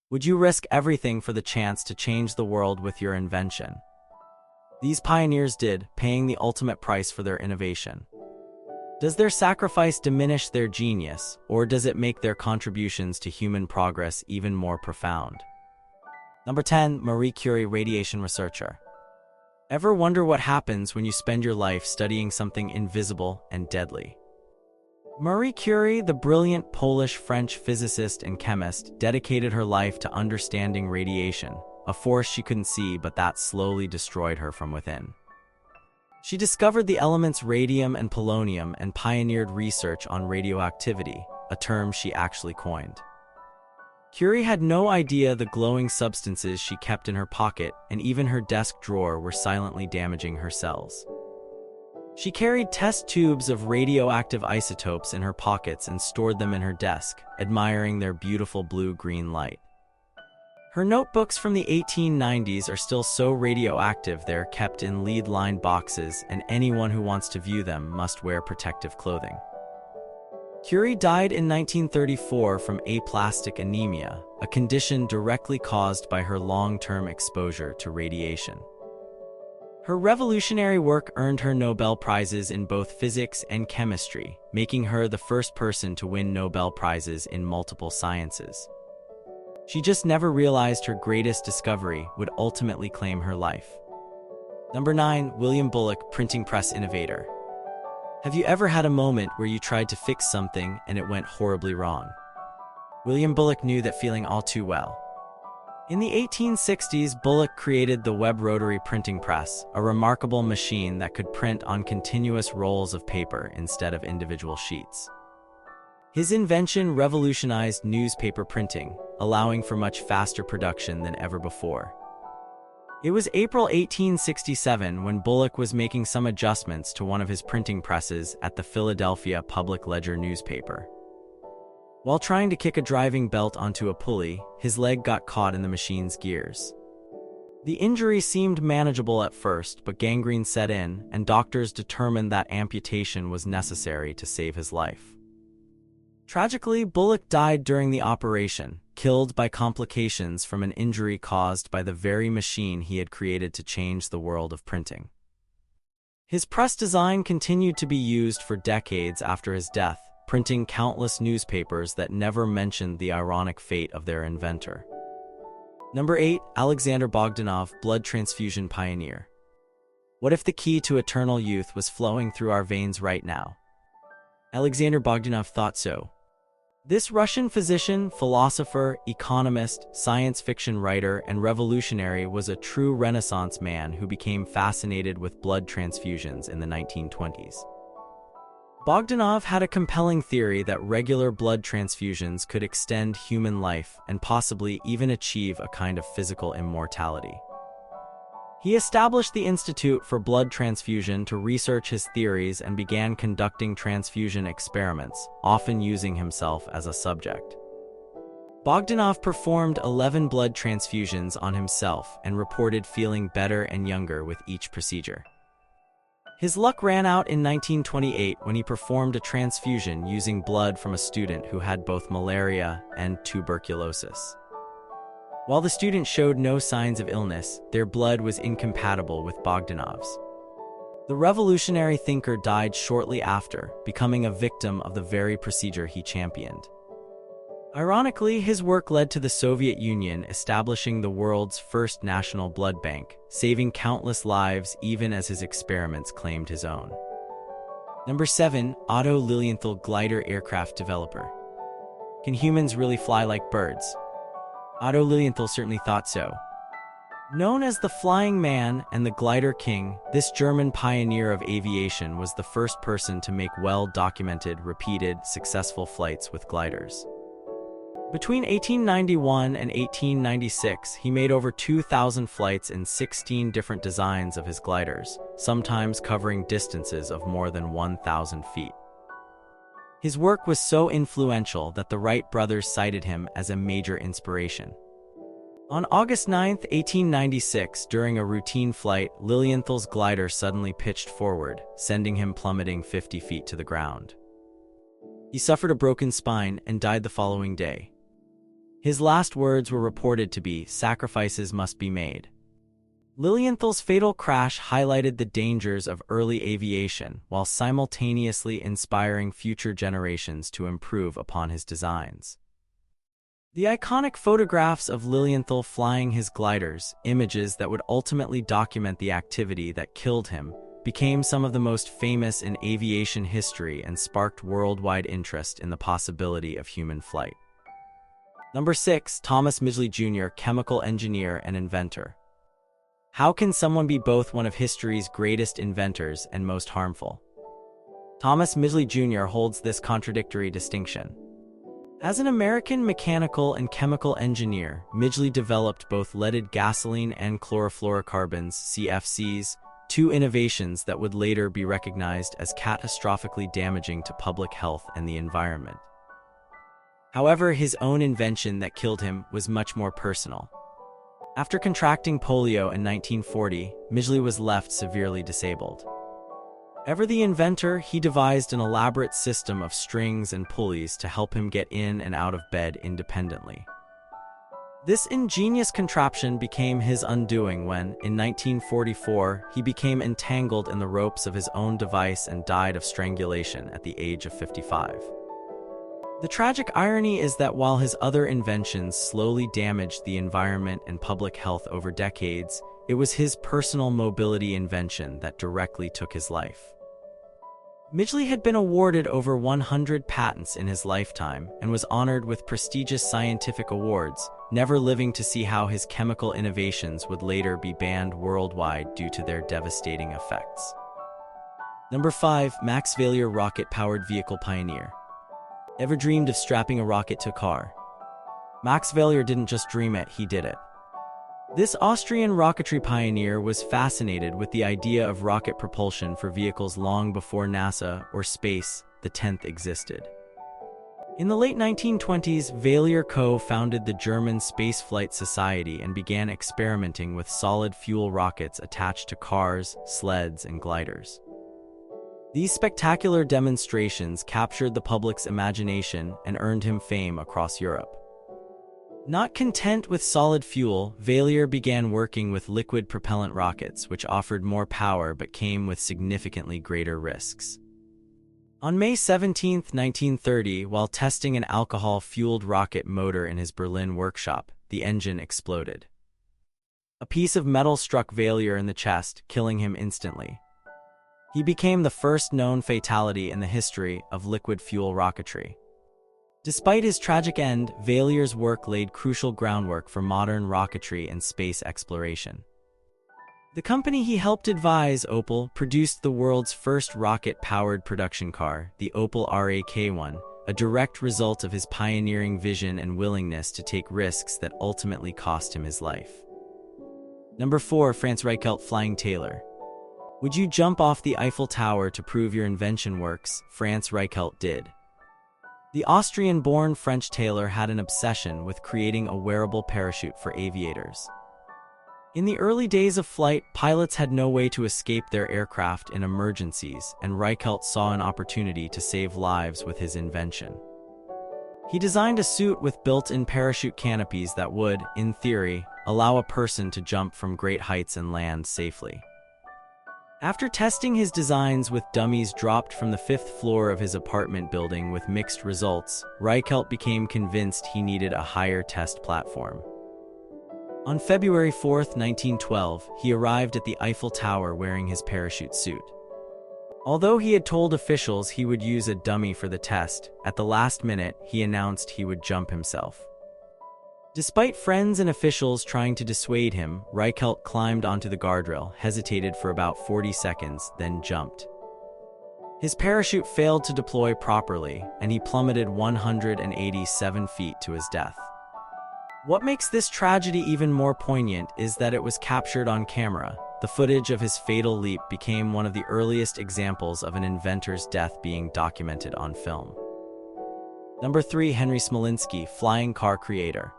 Would you risk everything for the chance to change the world with your invention? These pioneers did, paying the ultimate price for their innovation. Does their sacrifice diminish their genius, or does it make their contributions to human progress even more profound? Number 10. Marie Curie, radiation researcher. Ever wonder what happens when you spend your life studying something invisible and deadly? Marie Curie, the brilliant Polish-French physicist and chemist, dedicated her life to understanding radiation, a force she couldn't see but that slowly destroyed her from within. She discovered the elements radium and polonium and pioneered research on radioactivity, a term she actually coined. Curie had no idea the glowing substances she kept in her pocket and even her desk drawer were silently damaging her cells. She carried test tubes of radioactive isotopes in her pockets and stored them in her desk, admiring their beautiful blue-green light. Her notebooks from the 1890s are still so radioactive they're kept in lead-lined boxes, and anyone who wants to view them must wear protective clothing. Curie died in 1934 from aplastic anemia, a condition directly caused by her long-term exposure to radiation. Her revolutionary work earned her Nobel Prizes in both physics and chemistry, making her the first person to win Nobel Prizes in multiple sciences. She just never realized her greatest discovery would ultimately claim her life. Number 9. William Bullock, printing press innovator. Have you ever had a moment where you tried to fix something and it went horribly wrong? William Bullock knew that feeling all too well. In the 1860s, Bullock created the Webb rotary printing press, a remarkable machine that could print on continuous rolls of paper instead of individual sheets. His invention revolutionized newspaper printing, allowing for much faster production than ever before. It was April 1867 when Bullock was making some adjustments to one of his printing presses at the Philadelphia Public Ledger newspaper. While trying to kick a driving belt onto a pulley, his leg got caught in the machine's gears. The injury seemed manageable at first, but gangrene set in, and doctors determined that amputation was necessary to save his life. Tragically, Bullock died during the operation, killed by complications from an injury caused by the very machine he had created to change the world of printing. His press design continued to be used for decades after his death, printing countless newspapers that never mentioned the ironic fate of their inventor. Number 8. Alexander Bogdanov, blood transfusion pioneer. What if the key to eternal youth was flowing through our veins right now? Alexander Bogdanov thought so. This Russian physician, philosopher, economist, science fiction writer, and revolutionary was a true Renaissance man who became fascinated with blood transfusions in the 1920s. Bogdanov had a compelling theory that regular blood transfusions could extend human life and possibly even achieve a kind of physical immortality. He established the Institute for Blood Transfusion to research his theories and began conducting transfusion experiments, often using himself as a subject. Bogdanov performed 11 blood transfusions on himself and reported feeling better and younger with each procedure. His luck ran out in 1928 when he performed a transfusion using blood from a student who had both malaria and tuberculosis. While the student showed no signs of illness, their blood was incompatible with Bogdanov's. The revolutionary thinker died shortly after, becoming a victim of the very procedure he championed. Ironically, his work led to the Soviet Union establishing the world's first national blood bank, saving countless lives even as his experiments claimed his own. Number 7. Otto Lilienthal, glider aircraft developer. Can humans really fly like birds? Otto Lilienthal certainly thought so. Known as the Flying Man and the Glider King, this German pioneer of aviation was the first person to make well-documented, repeated, successful flights with gliders. Between 1891 and 1896, he made over 2,000 flights in 16 different designs of his gliders, sometimes covering distances of more than 1,000 feet. His work was so influential that the Wright brothers cited him as a major inspiration. On August 9, 1896, during a routine flight, Lilienthal's glider suddenly pitched forward, sending him plummeting 50 feet to the ground. He suffered a broken spine and died the following day. His last words were reported to be, "Sacrifices must be made." Lilienthal's fatal crash highlighted the dangers of early aviation while simultaneously inspiring future generations to improve upon his designs. The iconic photographs of Lilienthal flying his gliders, images that would ultimately document the activity that killed him, became some of the most famous in aviation history and sparked worldwide interest in the possibility of human flight. Number 6. Thomas Midgley Jr., chemical engineer and inventor. How can someone be both one of history's greatest inventors and most harmful? Thomas Midgley Jr. holds this contradictory distinction. As an American mechanical and chemical engineer, Midgley developed both leaded gasoline and chlorofluorocarbons, CFCs, two innovations that would later be recognized as catastrophically damaging to public health and the environment. However, his own invention that killed him was much more personal. After contracting polio in 1940, Midgley was left severely disabled. Ever the inventor, he devised an elaborate system of strings and pulleys to help him get in and out of bed independently. This ingenious contraption became his undoing when, in 1944, he became entangled in the ropes of his own device and died of strangulation at the age of 55. The tragic irony is that while his other inventions slowly damaged the environment and public health over decades, it was his personal mobility invention that directly took his life. Midgley had been awarded over 100 patents in his lifetime and was honored with prestigious scientific awards, never living to see how his chemical innovations would later be banned worldwide due to their devastating effects. Number 5. Max Valier, rocket-powered vehicle pioneer. Ever dreamed of strapping a rocket to a car? Max Valier didn't just dream it, he did it. This Austrian rocketry pioneer was fascinated with the idea of rocket propulsion for vehicles long before NASA or space, the 10th, existed. In the late 1920s, Valier co-founded the German Spaceflight Society and began experimenting with solid fuel rockets attached to cars, sleds, and gliders. These spectacular demonstrations captured the public's imagination and earned him fame across Europe. Not content with solid fuel, Valier began working with liquid propellant rockets, which offered more power but came with significantly greater risks. On May 17, 1930, while testing an alcohol-fueled rocket motor in his Berlin workshop, the engine exploded. A piece of metal struck Valier in the chest, killing him instantly. He became the first known fatality in the history of liquid fuel rocketry. Despite his tragic end, Valier's work laid crucial groundwork for modern rocketry and space exploration. The company he helped advise, Opel, produced the world's first rocket-powered production car, the Opel RAK1, a direct result of his pioneering vision and willingness to take risks that ultimately cost him his life. Number 4. Franz Reichelt, flying tailor. Would you jump off the Eiffel Tower to prove your invention works? Franz Reichelt did. The Austrian-born French tailor had an obsession with creating a wearable parachute for aviators. In the early days of flight, pilots had no way to escape their aircraft in emergencies, and Reichelt saw an opportunity to save lives with his invention. He designed a suit with built-in parachute canopies that would, in theory, allow a person to jump from great heights and land safely. After testing his designs with dummies dropped from the 5th floor of his apartment building with mixed results, Reichelt became convinced he needed a higher test platform. On February 4, 1912, he arrived at the Eiffel Tower wearing his parachute suit. Although he had told officials he would use a dummy for the test, at the last minute he announced he would jump himself. Despite friends and officials trying to dissuade him, Reichelt climbed onto the guardrail, hesitated for about 40 seconds, then jumped. His parachute failed to deploy properly, and he plummeted 187 feet to his death. What makes this tragedy even more poignant is that it was captured on camera. The footage of his fatal leap became one of the earliest examples of an inventor's death being documented on film. Number 3. Henry Smolinski, flying car creator.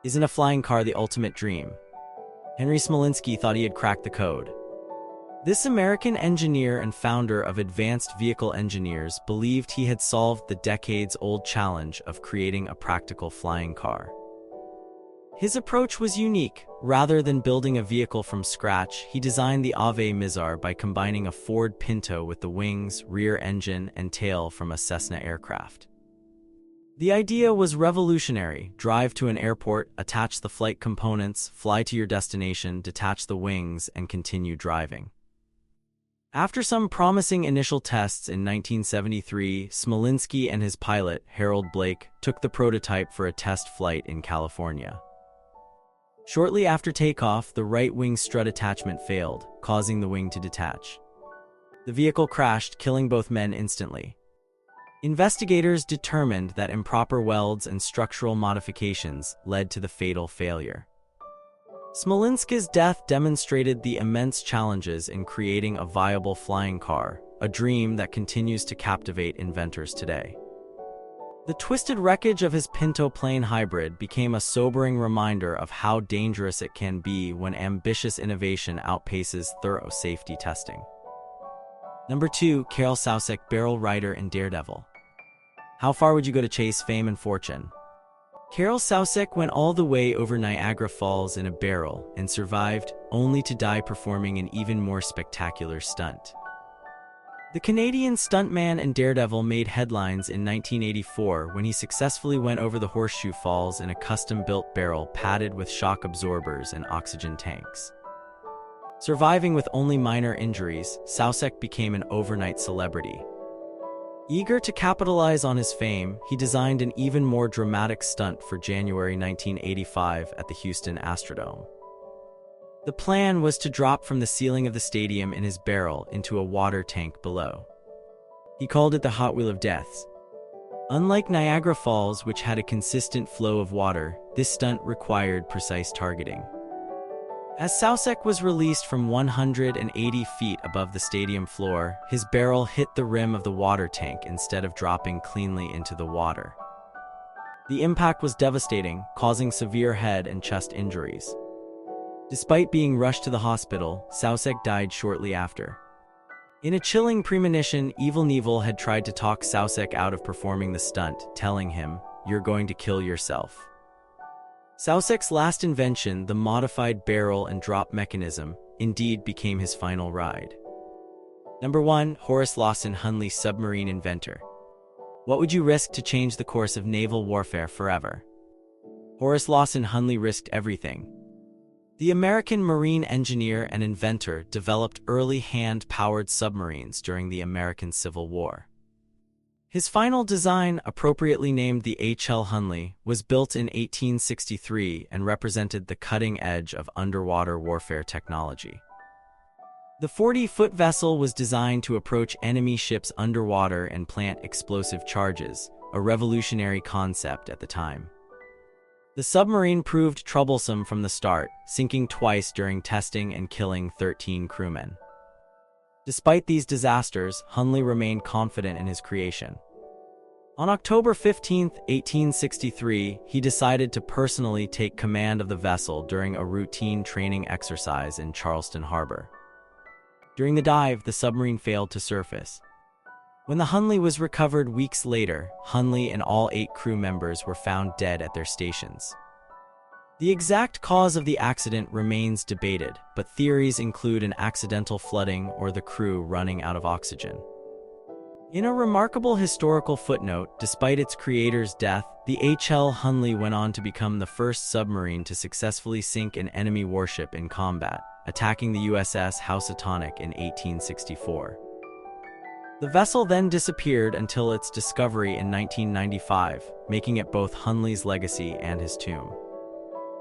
Isn't a flying car the ultimate dream? Henry Smolinski thought he had cracked the code. This American engineer and founder of Advanced Vehicle Engineers believed he had solved the decades-old challenge of creating a practical flying car. His approach was unique. Rather than building a vehicle from scratch, he designed the Ave Mizar by combining a Ford Pinto with the wings, rear engine, and tail from a Cessna aircraft. The idea was revolutionary: drive to an airport, attach the flight components, fly to your destination, detach the wings, and continue driving. After some promising initial tests in 1973, Smolinski and his pilot, Harold Blake, took the prototype for a test flight in California. Shortly after takeoff, the right wing strut attachment failed, causing the wing to detach. The vehicle crashed, killing both men instantly. Investigators determined that improper welds and structural modifications led to the fatal failure. Smolinski's death demonstrated the immense challenges in creating a viable flying car, a dream that continues to captivate inventors today. The twisted wreckage of his Pinto plane hybrid became a sobering reminder of how dangerous it can be when ambitious innovation outpaces thorough safety testing. Number 2. Karel Soucek, barrel rider and daredevil. How far would you go to chase fame and fortune? Karel Soucek went all the way over Niagara Falls in a barrel and survived, only to die performing an even more spectacular stunt. The Canadian stuntman and daredevil made headlines in 1984 when he successfully went over the Horseshoe Falls in a custom-built barrel padded with shock absorbers and oxygen tanks. Surviving with only minor injuries, Soucek became an overnight celebrity. Eager to capitalize on his fame, he designed an even more dramatic stunt for January 1985 at the Houston Astrodome. The plan was to drop from the ceiling of the stadium in his barrel into a water tank below. He called it the Hot Wheel of Death. Unlike Niagara Falls, which had a consistent flow of water, this stunt required precise targeting. As Soucek was released from 180 feet above the stadium floor, his barrel hit the rim of the water tank instead of dropping cleanly into the water. The impact was devastating, causing severe head and chest injuries. Despite being rushed to the hospital, Soucek died shortly after. In a chilling premonition, Evel Knievel had tried to talk Soucek out of performing the stunt, telling him, "You're going to kill yourself." Soucek's last invention, the modified barrel and drop mechanism, indeed became his final ride. Number 1. Horace Lawson Hunley, submarine inventor. What would you risk to change the course of naval warfare forever? Horace Lawson Hunley risked everything. The American marine engineer and inventor developed early hand-powered submarines during the American Civil War. His final design, appropriately named the H.L. Hunley, was built in 1863 and represented the cutting edge of underwater warfare technology. The 40-foot vessel was designed to approach enemy ships underwater and plant explosive charges, a revolutionary concept at the time. The submarine proved troublesome from the start, sinking twice during testing and killing 13 crewmen. Despite these disasters, Hunley remained confident in his creation. On October 15, 1863, he decided to personally take command of the vessel during a routine training exercise in Charleston Harbor. During the dive, the submarine failed to surface. When the Hunley was recovered weeks later, Hunley and all 8 crew members were found dead at their stations. The exact cause of the accident remains debated, but theories include an accidental flooding or the crew running out of oxygen. In a remarkable historical footnote, despite its creator's death, the H.L. Hunley went on to become the first submarine to successfully sink an enemy warship in combat, attacking the USS Housatonic in 1864. The vessel then disappeared until its discovery in 1995, making it both Hunley's legacy and his tomb.